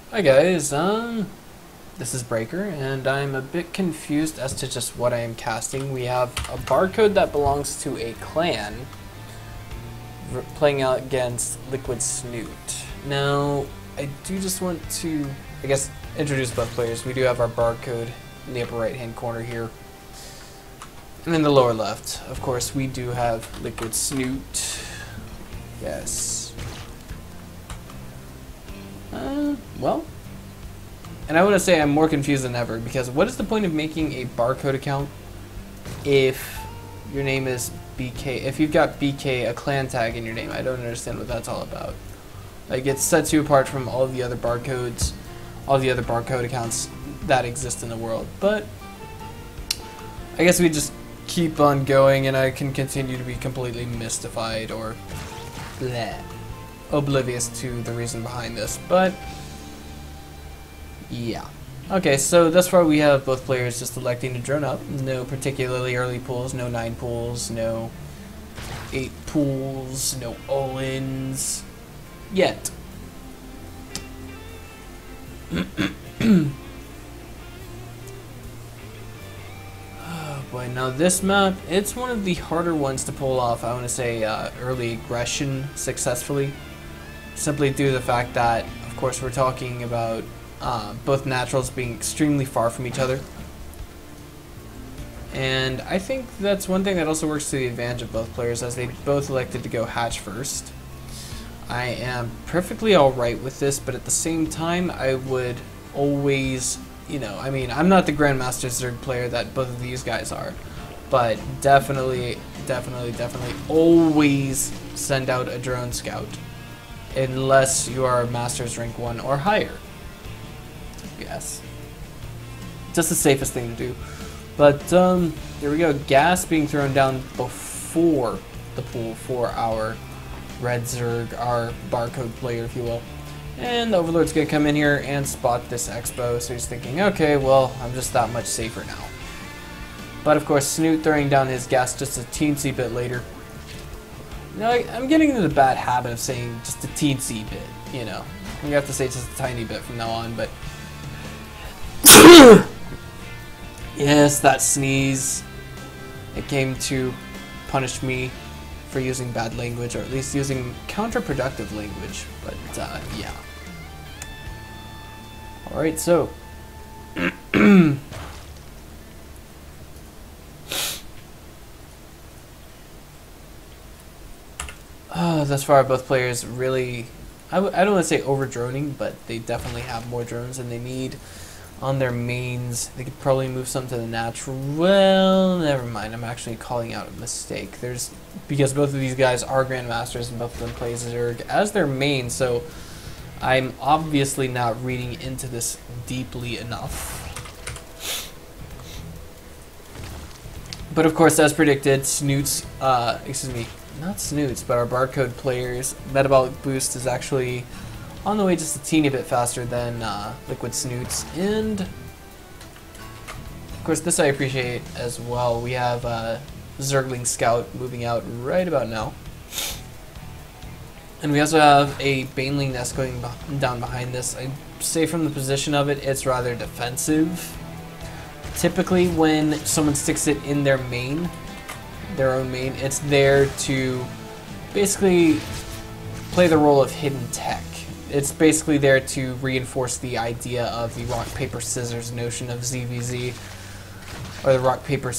Hi guys, this is Breaker, and I'm a bit confused as to just what I am casting. We have a barcode that belongs to a clan playing out against LiquidSnute. Now, I do just want to, I guess, introduce both players. We do have our barcode in the upper right hand corner here. And in the lower left, of course, we do have LiquidSnute. Yes. Well, and I want to say I'm more confused than ever, because what is the point of making a barcode account if your name is BK? If you've got BK, a clan tag in your name, I don't understand what that's all about. Like, it sets you apart from all the other barcodes, all the other barcode accounts that exist in the world. But I guess we just keep on going, and I can continue to be completely mystified or bleh, oblivious to the reason behind this. But yeah. Okay, so thus far we have both players just electing to drone up. No particularly early pulls, no 9 pulls, no 8 pulls, no all-ins yet. Oh boy, now this map, it's one of the harder ones to pull off, I want to say, early aggression successfully. Simply due to the fact that, of course, we're talking about both naturals being extremely far from each other. And I think that's one thing that also works to the advantage of both players, as they both elected to go hatch first. I am perfectly alright with this, but at the same time, I would always, you know, I mean, I'm not the Grandmaster Zerg player that both of these guys are, but definitely always send out a drone scout, unless you are Masters rank 1 or higher. Yes. Just the safest thing to do. But, there we go. Gas being thrown down before the pool for our Red Zerg, our barcode player, if you will. And the Overlord's gonna come in here and spot this Expo, so he's thinking, okay, well, I'm just that much safer now. But, of course, Snute throwing down his gas just a teensy bit later. Now, I'm getting into the bad habit of saying just a teensy bit, you know. I'm gonna have to say just a tiny bit from now on, but yes, that sneeze. It came to punish me for using bad language, or at least using counterproductive language. But yeah. Alright, so thus far both players really, I don't want to say over-droning, but they definitely have more drones than they need on their mains. They could probably move some to the natural. Well, never mind. I'm actually calling out a mistake. Because both of these guys are Grandmasters and both of them play Zerg as their main, so I'm obviously not reading into this deeply enough. But of course, as predicted, Snute's, excuse me, not Snute's, but our barcode player's metabolic boost is actually on the way just a teeny bit faster than LiquidSnute's. And of course, this I appreciate as well. We have Zergling Scout moving out right about now. And we also have a Baneling nest going down behind this. I'd say from the position of it, it's rather defensive. Typically, when someone sticks it in their main, their own main, it's there to basically play the role of hidden tech. It's basically there to reinforce the idea of the rock paper scissors notion of ZVZ, or the rock paper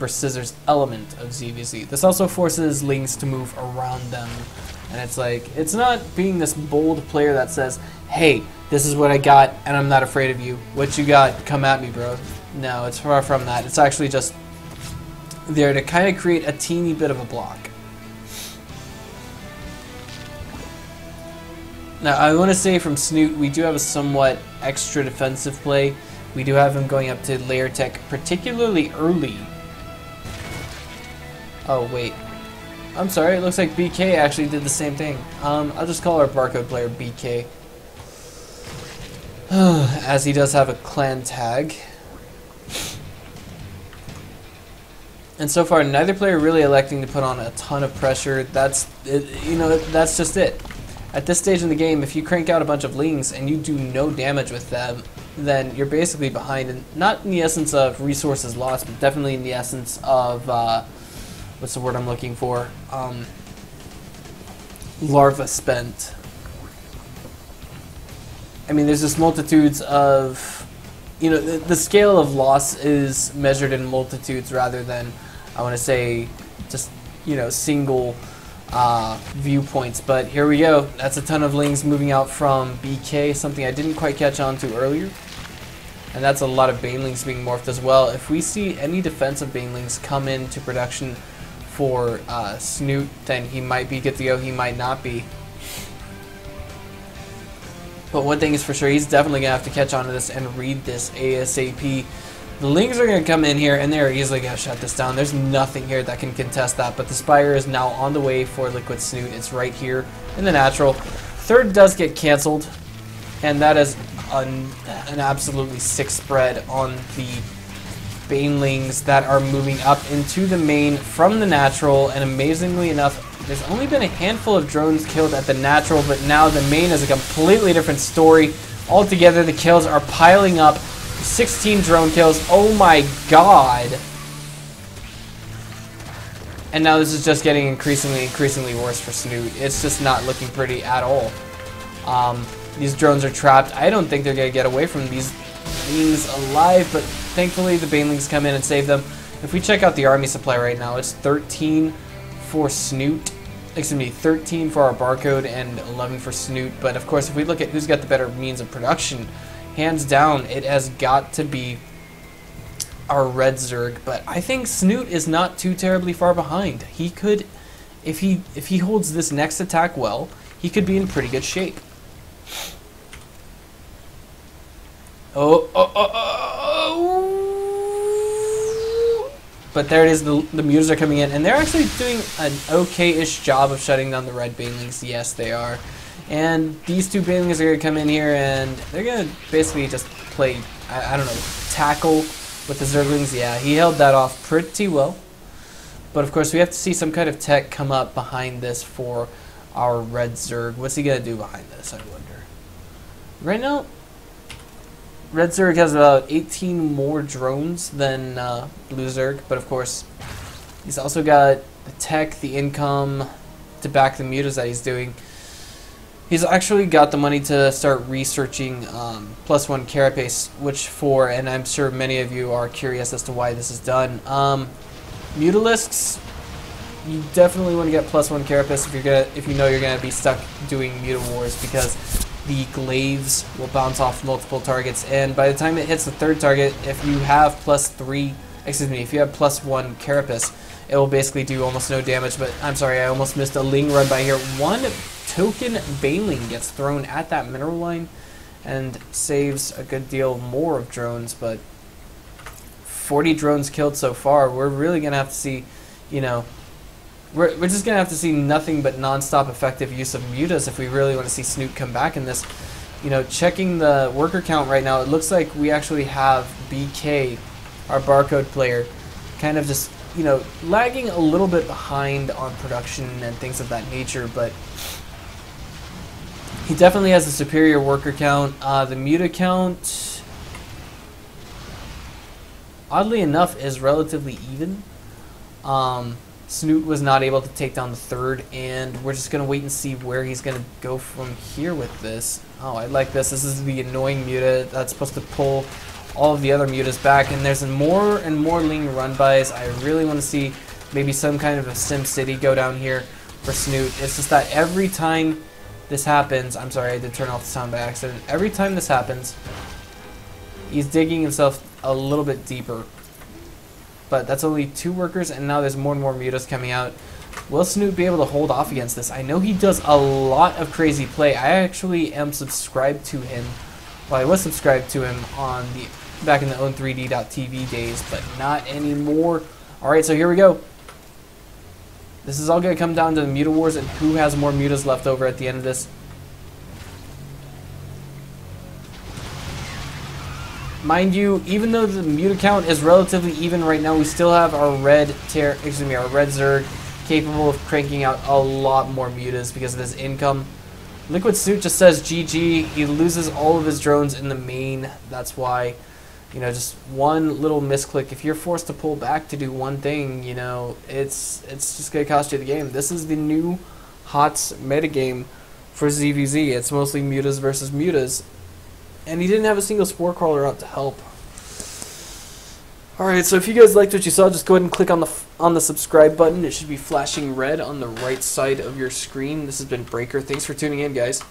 scissors element of ZVZ. This also forces lings to move around them, and it's like, it's not being this bold player that says, hey, this is what I got and I'm not afraid of you. What you got, come at me, bro. No, it's far from that. It's actually just there to kind of create a teeny bit of a block. Now, I want to say from Snute, we do have a somewhat extra defensive play. We do have him going up to layer tech particularly early. Oh, wait. I'm sorry, it looks like BK actually did the same thing. I'll just call our barcode player BK. As he does have a clan tag. And so far, neither player really electing to put on a ton of pressure. That's it, you know, that's just it. At this stage in the game, if you crank out a bunch of lings and you do no damage with them, then you're basically behind, and not in the essence of resources lost, but definitely in the essence of what's the word I'm looking for? Larva spent. I mean, there's just multitudes of, you know, the scale of loss is measured in multitudes rather than, I want to say, just, you know, single viewpoints. But here we go. That's a ton of lings moving out from BK, something I didn't quite catch on to earlier. And that's a lot of banelings being morphed as well. If we see any defensive banelings come into production for Snute, then he might be good to go, he might not be. But one thing is for sure, he's definitely going to have to catch on to this and read this ASAP. The lings are going to come in here, and they're easily going to shut this down. There's nothing here that can contest that, but the Spire is now on the way for LiquidSnute. It's right here in the natural. Third does get canceled, and that is an absolutely sick spread on the banelings that are moving up into the main from the natural, and amazingly enough, there's only been a handful of drones killed at the natural, but now the main is a completely different story. Altogether, the kills are piling up. 16 drone kills. Oh my god. And now this is just getting increasingly worse for Snute. It's just not looking pretty at all. These drones are trapped. I don't think they're going to get away from these things alive, but thankfully the banelings come in and save them. If we check out the army supply right now, it's 13 for Snute. Excuse me, 13 for our barcode and 11 for Snute. But of course, if we look at who's got the better means of production, hands down, it has got to be our red Zerg. But I think Snute is not too terribly far behind. He could, if he holds this next attack well, he could be in pretty good shape. But there it is, the mutas are coming in, and they're actually doing an okay-ish job of shutting down the red banelings. Yes, they are. And these two banelings are going to come in here, and they're going to basically just play, I don't know, tackle with the Zerglings. Yeah, he held that off pretty well. But of course, we have to see some kind of tech come up behind this for our red Zerg. What's he going to do behind this, I wonder? Right now, red Zerg has about 18 more drones than blue Zerg, but of course, he's also got the tech, the income to back the mutas that he's doing. He's actually got the money to start researching +1 carapace, which for, and I'm sure many of you are curious as to why this is done. Mutalisks, you definitely want to get +1 carapace if you know you're gonna be stuck doing muta wars, because the glaives will bounce off multiple targets, and by the time it hits the third target, if you have if you have +1 carapace, it will basically do almost no damage. But I'm sorry, I almost missed a ling run by here. One token baneling gets thrown at that mineral line and saves a good deal more of drones, but 40 drones killed so far. We're really gonna have to see, you know, we're just going to have to see nothing but non-stop effective use of mutas if we really want to see Snute come back in this. You know, checking the worker count right now, it looks like we actually have BK, our barcode player, kind of just, you know, lagging a little bit behind on production and things of that nature, but he definitely has a superior worker count. The muta count, oddly enough, is relatively even. Snute was not able to take down the third, and we're just going to wait and see where he's going to go from here with this. Oh, I like this. This is the annoying muta that's supposed to pull all of the other mutas back, and there's more and more ling run-bys. I really want to see maybe some kind of a Sim City go down here for Snute. It's just that every time this happens, I'm sorry, I did turn off the sound by accident. Every time this happens, he's digging himself a little bit deeper. But that's only 2 workers, and now there's more and more mutas coming out. Will Snute be able to hold off against this? I know he does a lot of crazy play. I actually am subscribed to him. Well, I was subscribed to him on back in the own3d.tv days, but not anymore. Alright, so here we go. This is all going to come down to the muta wars and who has more mutas left over at the end of this. Mind you, even though the muta count is relatively even right now, we still have our red Zerg capable of cranking out a lot more mutas because of his income. LiquidSnute just says GG. He loses all of his drones in the main. That's why, you know, just one little misclick. If you're forced to pull back to do one thing, you know, it's just going to cost you the game. This is the new HOTS metagame for ZVZ. It's mostly mutas versus mutas. And he didn't have a single spore crawler out to help. Alright, so if you guys liked what you saw, just go ahead and click on the subscribe button. It should be flashing red on the right side of your screen. This has been Breaker. Thanks for tuning in, guys.